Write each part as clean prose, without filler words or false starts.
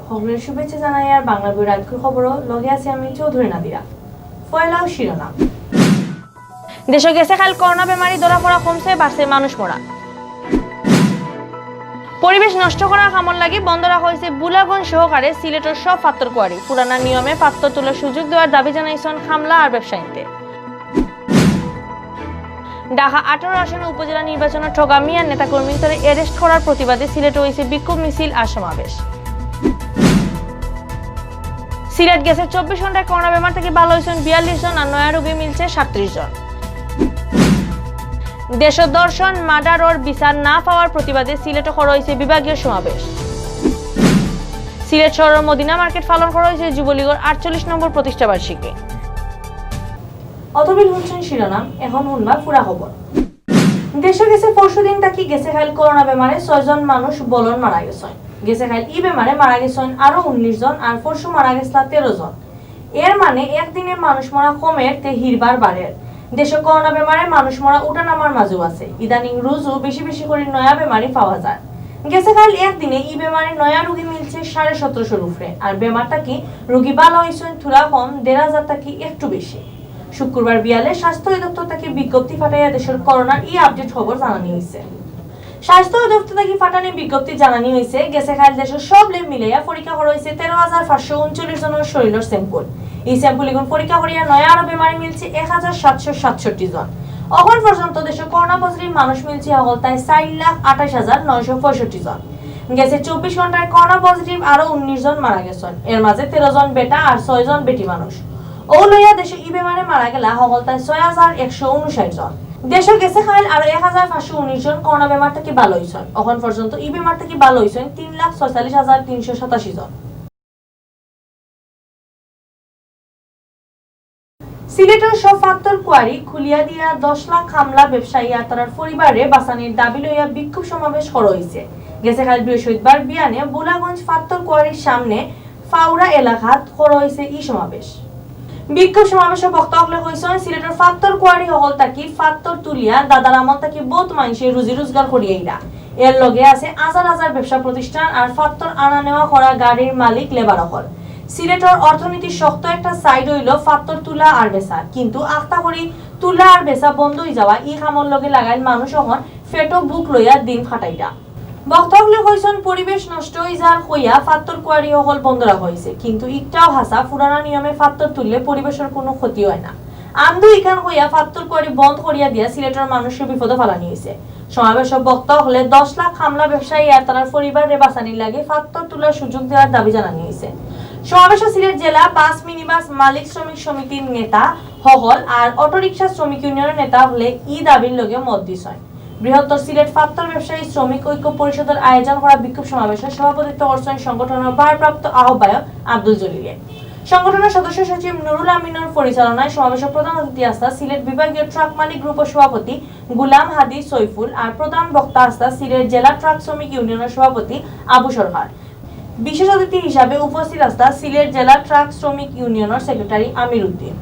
সকলের শুভেচ্ছা জানাই আর বাংলাভিউ রাতকুর খবরও লগে আছে আমি চৌধুরী নাদিরা। পয়লাও শিরোনাম। দেশে গেছে কাল করোনা বেমারি ধরা পড়া কমছে, বাড়ছে মানুষ মরা। পরিবেশ নষ্ট করার কামড় লাগি বন্ধ রাখা হয়েছে বুলাগঞ্জ সহকারে সিলেটের সব পাত্তর কোয়ারি। পুরানা নিয়মে পাত্তর তোলার সুযোগ দেওয়ার দাবি জানাইছেন খামলা আর ব্যবসায়ীতে। ঢাকা 18 আসনে উপজেলা নির্বাচনের ঠগামি আর নেতাকর্মীদের অ্যারেস্ট করার প্রতিবাদে সিলেটে হয়েছে বিক্ষোভ মিছিল আর সমাবেশ। সিলেট গেছে 24 ঘন্টায় করোনা বেমার থেকে ভালো হয়েছেন 42 জন আর নয়া রোগী মিলছে 37 জন। দেশ দর্শন মার্ডার ওর বিচার না পাওয়ার প্রতিবাদে সিলেটে করা হয়েছে বিভাগীয় সমাবেশ। সিলেট শহরের মদিনা মার্কেট পালন করা হয়েছে যুবলীগের 48 নম্বর প্রতিষ্ঠা বার্ষিকী। অতবিল শুনছেন শিরোনাম, এখন শুনবা পুরা খবর। দেশে গেছে পরশুদিন তাকি গেছে খাইল করোনা বেমারে 6 জন মানুষ বলন মারা গেছেন। গেছে খাইল ই বেমারে মারা গেছেন আরো 19 জন আর পরশু মারা গেছে 13 জন। এর মানে একদিনে মানুষ মরা কমের তে হিরবার বাড়ের। দেশে করোনা বেমারে মানুষ মরা উঠানামার মাঝু আছে। ইদানিং রোজও বেশি বেশি করে নয়া বেমারি পাওয়া যায়। গেছে কাল একদিনে ই বেমারে নয়া রোগী মিলছে 1750 উপরে আর বেমারটা কি রোগী ভালো হয়েছেন থুরা কম 1500 টাকি একটু বেশি। শুক্রবার বিয়ালে স্বাস্থ্য অধিদপ্তর থেকে বিজ্ঞপ্তি ফাটাইয়া দেশের করোনার ই আপডেট খবর জানানি হয়েছে। স্বাস্থ্য অধিদপ্তর থেকে ফাটানি বিজ্ঞপ্তি জানানি হয়েছে গেছে কাল দেশের সব ল্যাব মিলাইয়া পরীক্ষা করা হয়েছে 13,539 জনের শরীরের স্যাম্পল। এই স্যাম্পলগুলো পরীক্ষা করিয়া নয়া আরো বেমারি মিলছে 1,767 জন। এখন পর্যন্ত দেশে করোনা পজিটিভ মানুষ মিলছে হল তাই 4,28,965 জন। গেছে 24 ঘন্টায় করোনা পজিটিভ আরো 19 জন মারা গেছেন। এর মাঝে 13 জন বেটা আর 6 জন বেটি মানুষ। ও লইয়া দেশে ই বেমারে মারা গেলা হল তাই 6,159 জন। দেশে গেছে খাইল আরো 1,519 জন করোনা বেমার থেকে ভালো হয়েছেন। এখন পর্যন্ত ই বেমার থেকে ভালো হয়েছেন 3,46,387 জন। সিলেটের সব পাত্তর কোয়ারি খুলিয়া দিয়া 10 লাখ খামলা ব্যবসায়ী আর তার পরিবারে বাঁচানির দাবি লইয়া বিক্ষোভ সমাবেশ করা হয়েছে। গেছে কাল বৃহস্পতিবার বিয়ানে বুলাগঞ্জ পাত্তর কোয়ারির সামনে ফাউরা এলাকাত করা হয়েছে ই সমাবেশ। বিক্ষোভ সমাবেশে বক্তাসকলে কইছেন সিলেটের পাত্তর কোয়ারি হল তাকি পাত্তর তুলিয়া দাদার আমল তাকি বহুত মানুষে রুজি রোজগার করিয়াইরা। এর লগে আছে হাজার হাজার ব্যবসা প্রতিষ্ঠান আর পাত্তর আনা নেওয়া করা গাড়ির মালিক লেবার হল। সিলেটের অর্থনীতির শক্ত একটা সাইড হইল পাত্তর তুলা আর বেচা, কিন্তু আস্তা করি তুলা আর বেচা বন্ধ হয়ে যাওয়া ই খামর লগে লাগাইল মানুষ এখন ফেটো বুক লইয়া দিন ফাটাইটা। বক্তাসকলে কইছেন পরিবেশ নষ্ট হয়ে যার কইয়া পাত্তর কোয়ারি হল বন্ধ রাখা হয়েছে, কিন্তু ইটাও হাসা পুরানা নিয়মে পাত্তর তুললে পরিবেশের কোনো ক্ষতি হয় না। আমদু ইখান কইয়া পাত্তর কোয়ারি বন্ধ করিয়া দিয়া সিলেটের মানুষের বিপদে ফালানি হয়েছে। সমাবেশের বক্তা হলে 10 লাখ খামলা ব্যবসায়ী আর তার পরিবারের বাঁচানির লাগে পাত্তর তোলার সুযোগ দেওয়ার দাবি জানানি হয়েছে। সমাবেশে সিলেট জেলা বাস মিনিবাস মালিক শ্রমিক সমিতির নেতা হল আর অটোরিকশা শ্রমিক ইউনিয়নের নেতা হলে ই দাবির লগে মত দিছেন। বৃহত্তর সিলেট পাত্তর ব্যবসায়ী শ্রমিক ঐক্য পরিষদের আয়োজন করা বিক্ষোভ সমাবেশে সভাপতিত্ব করছেন সংগঠনের ভারপ্রাপ্ত আহ্বায়ক আব্দুল জলিলে। সংগঠনের সদস্য সচিব নুরুল আমিনের পরিচালনায় সমাবেশের প্রধান অতিথি আসতা সিলেট বিভাগীয় ট্রাক মালিক গ্রুপের সভাপতি গুলাম হাদি সৈফুল আর প্রধান বক্তা আসতা সিলেট জেলা ট্রাক শ্রমিক ইউনিয়নের সভাপতি আবু সরকার। বিশেষ অতিথি হিসাবে উপস্থিত আসতা সিলেট জেলা ট্রাক শ্রমিক ইউনিয়নের সেক্রেটারি আমির উদ্দিন।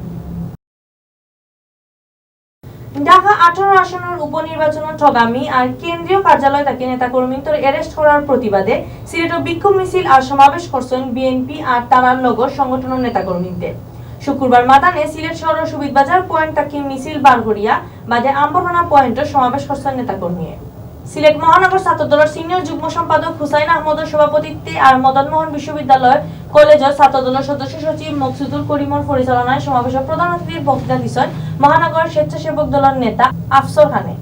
ঢাকা 18 আসনের উপনির্বাচনের ঠগামি আর কেন্দ্রীয় কার্যালয় তাকে নেতাকর্মীদের অ্যারেস্ট করার প্রতিবাদে সিলেটে বিক্ষোভ মিছিল আর সমাবেশ করছেন বিএনপি আর তারার লগর সংগঠনের নেতাকর্মীদের। শুক্রবার মাদানে সিলেট শহরের সুবিধবাজার পয়েন্ট তাকে মিছিল বার করিয়া বাদে আম্বরখানা পয়েন্টে সমাবেশ করছেন নেতাকর্মী। সিলেট মহানগর ছাত্র দলের সিনিয়র যুগ্ম সম্পাদক হুসাইন আহমদের সভাপতিত্বে আর মদনমোহন বিশ্ববিদ্যালয় কলেজের ছাত্র দলের সদস্য সচিব মকসুদুল করিমর পরিচালনায় সমাবেশের প্রধান অতিথির বক্তৃতা দিচ্ছেন মহানগর স্বেচ্ছাসেবক দলের নেতা আফসর খানে।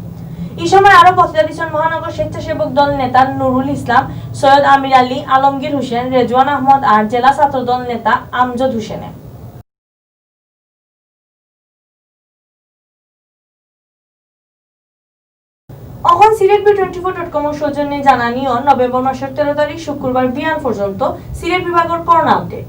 এই সময় আরো বক্তৃতা দিচ্ছেন মহানগর স্বেচ্ছাসেবক দল নেতা নুরুল ইসলাম, সৈয়দ আমির আলী, আলমগীর হোসেন, রেজওয়ান আহমদ আর জেলা ছাত্র দল নেতা আমজদ হোসেনে। এখন সিলেটবি24.com সৌজন্যে জানানিও নভেম্বর মাসের 13 তারিখ শুক্রবার বিয়ান পর্যন্ত সিলেট বিভাগের করোনা আপডেট।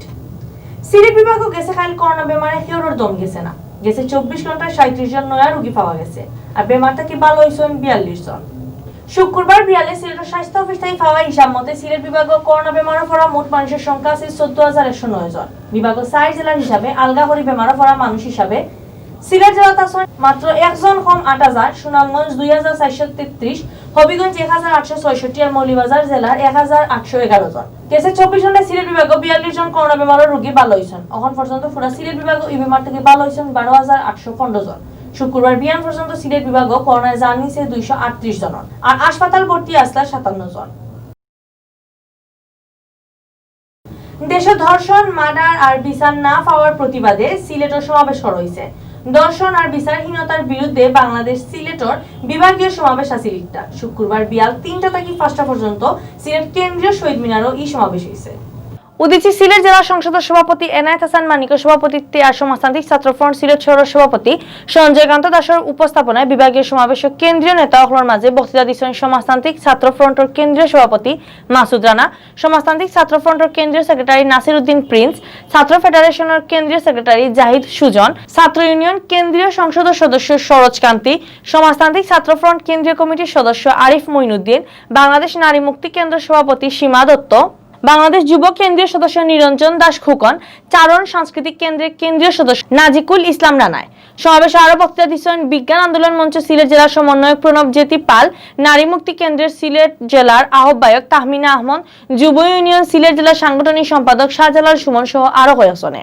সিলেট বিভাগও গেছে খাইল করোনা বেমারে কেউর দম গেছে না। গেছে 24 ঘন্টায় 37 জন নয়া রোগী পাওয়া গেছে আর বেমারটা কি ভালো হয়েছেন 42 জন। শুক্রবার বিয়ালে সিলেটের স্বাস্থ্য অফিস থেকে পাওয়া হিসাব মতে সিলেট বিভাগও করোনা বেমারে পড়া মোট মানুষের সংখ্যা আছে 14,109 জন। বিভাগের 4 জেলার হিসাবে আলগাহরি বেমারে পড়া মানুষ হিসাবে সিলেট জেলাত আছেন মাত্র একজন কম ৮,০০০, সুনামগঞ্জ ২,৪৩৩, হবিগঞ্জ ১,৮৬৬ আর মৌলভীবাজার জেলার ১,৮১১ জন। গেছে ২৪ ঘন্টায় সিলেট বিভাগে ৪২ জন করোনা বেমারের রোগী ভালো হয়েছেন। এখন পর্যন্ত পুরা সিলেট বিভাগে এই বেমার থেকে ভালো হয়েছেন ১২,৮১৫ জন। শুক্রবার বিয়ান পর্যন্ত সিলেট বিভাগে করোনায় জান নিছে ২৩৮ জন আর হাসপাতাল ভর্তি আসলা ৫৭ জন। দেশে ধর্ষণ, মার্ডার আর বিচার না পাওয়ার প্রতিবাদে সিলেটের সমাবেশ করা হয়েছে। ধর্ষণ আর বিচারহীনতার বিরুদ্ধে বাংলাদেশ সিলেটর বিভাগীয় সমাবেশ আছে লিখটা। শুক্রবার বিয়াল ৩টা থেকে ৫টা পর্যন্ত সিলেট কেন্দ্রীয় শহীদ মিনারও এই সমাবেশ হয়েছে। উদিচি সিলেট জেলা সংসদের সভাপতি এনায়েত হাসান মানিকের সভাপতিত্বে আর সমাজতান্ত্রিক ছাত্র ফ্রন্ট সিলেট শহরের সভাপতি সঞ্জয় কান্ত দাসের উপস্থাপনায় বিভাগীয় সমাবেশ কেন্দ্রীয় নেতা অখলার মাঝে বক্তৃতা দিচ্ছেন সমাজতান্ত্রিক ছাত্র ফ্রন্টের কেন্দ্রীয় সভাপতি মাসুদ রানা, সমাজতান্ত্রিক ছাত্র ফ্রন্টের কেন্দ্রীয় সেক্রেটারি নাসির উদ্দিন প্রিন্স, ছাত্র ফেডারেশনের কেন্দ্রীয় সেক্রেটারি জাহিদ সুজন, ছাত্র ইউনিয়ন কেন্দ্রীয় সংসদের সদস্য সরোজ কান্তি, সমাজতান্ত্রিক ছাত্র ফ্রন্ট কেন্দ্রীয় কমিটির সদস্য আরিফ মঈনুদ্দিন, বাংলাদেশ নারী মুক্তি কেন্দ্রের সভাপতি সীমা দত্ত, বাংলাদেশ যুব কেন্দ্রীয় সদস্য নিরঞ্জন দাস খুকন, চারণ সাংস্কৃতিক কেন্দ্রের কেন্দ্রীয় সদস্য নাজিকুল ইসলাম রানায়। সমাবেশে আরো বক্তৃতা দিচ্ছেন বিজ্ঞান আন্দোলন মঞ্চ সিলেট জেলার সমন্বয়ক প্রণব জ্যোতি পাল, নারী মুক্তি কেন্দ্রের সিলেট জেলার আহ্বায়ক তাহমিনা আহমদ, যুব ইউনিয়ন সিলেট জেলার সাংগঠনিক সম্পাদক শাহজালাল সুমন সহ আরো কয়েকজনে।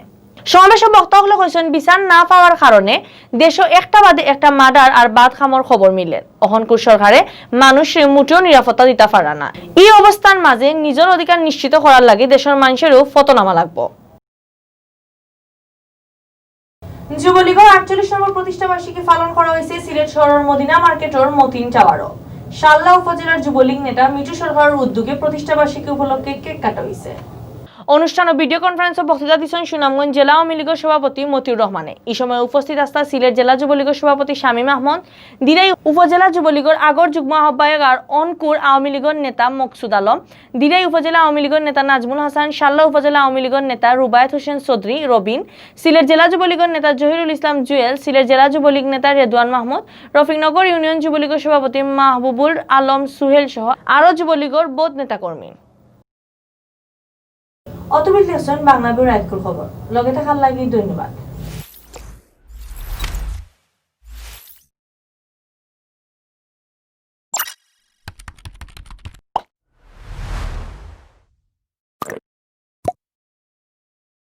সমাবেশে বক্তাসকলে কৈছেন বিচার না পাওয়ার কারণে দেশে একটা বাদে একটা মার্ডার আর বাদ খামর খবর মিলে অহনকুর সরকারে মানুষের মুঠেও নিরাপত্তা দিতে পারে না। এই অবস্থার মাঝে নিজের অধিকার নিশ্চিত করার লাগে দেশের মানুষেরও ফতনামা লাগবো। যুবলীগের ৪৮ নম্বর প্রতিষ্ঠাবার্ষিকী পালন করা হয়েছে সিলেট শহরের মদিনা মার্কেটের মতিন টাওয়ারও। শাল্লা উপজেলার যুবলীগ নেতা মিঠু সরকারের উদ্যোগে প্রতিষ্ঠাবার্ষিকী উপলক্ষে কেক কাটা হয়েছে। অনুষ্ঠান ও ভিডিও কনফারেন্সে বক্তৃতা দিচ্ছেন সুনামগঞ্জ জেলা আওয়ামী লীগের সভাপতি মতিউর রহমানে। এই সময় উপস্থিত আসতা সিলেট জেলা যুবলীগের সভাপতি শামীম আহমদ, দিরাই উপজেলা যুবলীগের আগর যুগ্ম আহ্বায়ক আর অনকুর আওয়ামী লীগের নেতা মকসুদ আলম, দিরাই উপজেলা আওয়ামী লীগের নেতা নাজমুল হাসান, শাল্লা উপজেলা আওয়ামী লীগের নেতা রুবায়েত হোসেন চৌধুরী রবিন, সিলেট জেলা যুবলীগের নেতা জহিরুল ইসলাম জুয়েল, সিলেট জেলা যুবলীগ নেতা রেদওয়ান মাহমুদ, রফিকনগর ইউনিয়ন যুবলীগের সভাপতি মাহবুবুল আলম সুহেল সহ আরো যুবলীগের বোধ নেতাকর্মী। অতবিল দেখছেন বাংলাভিউ নাইট খবর। লগে থাকার লাগি ধন্যবাদ।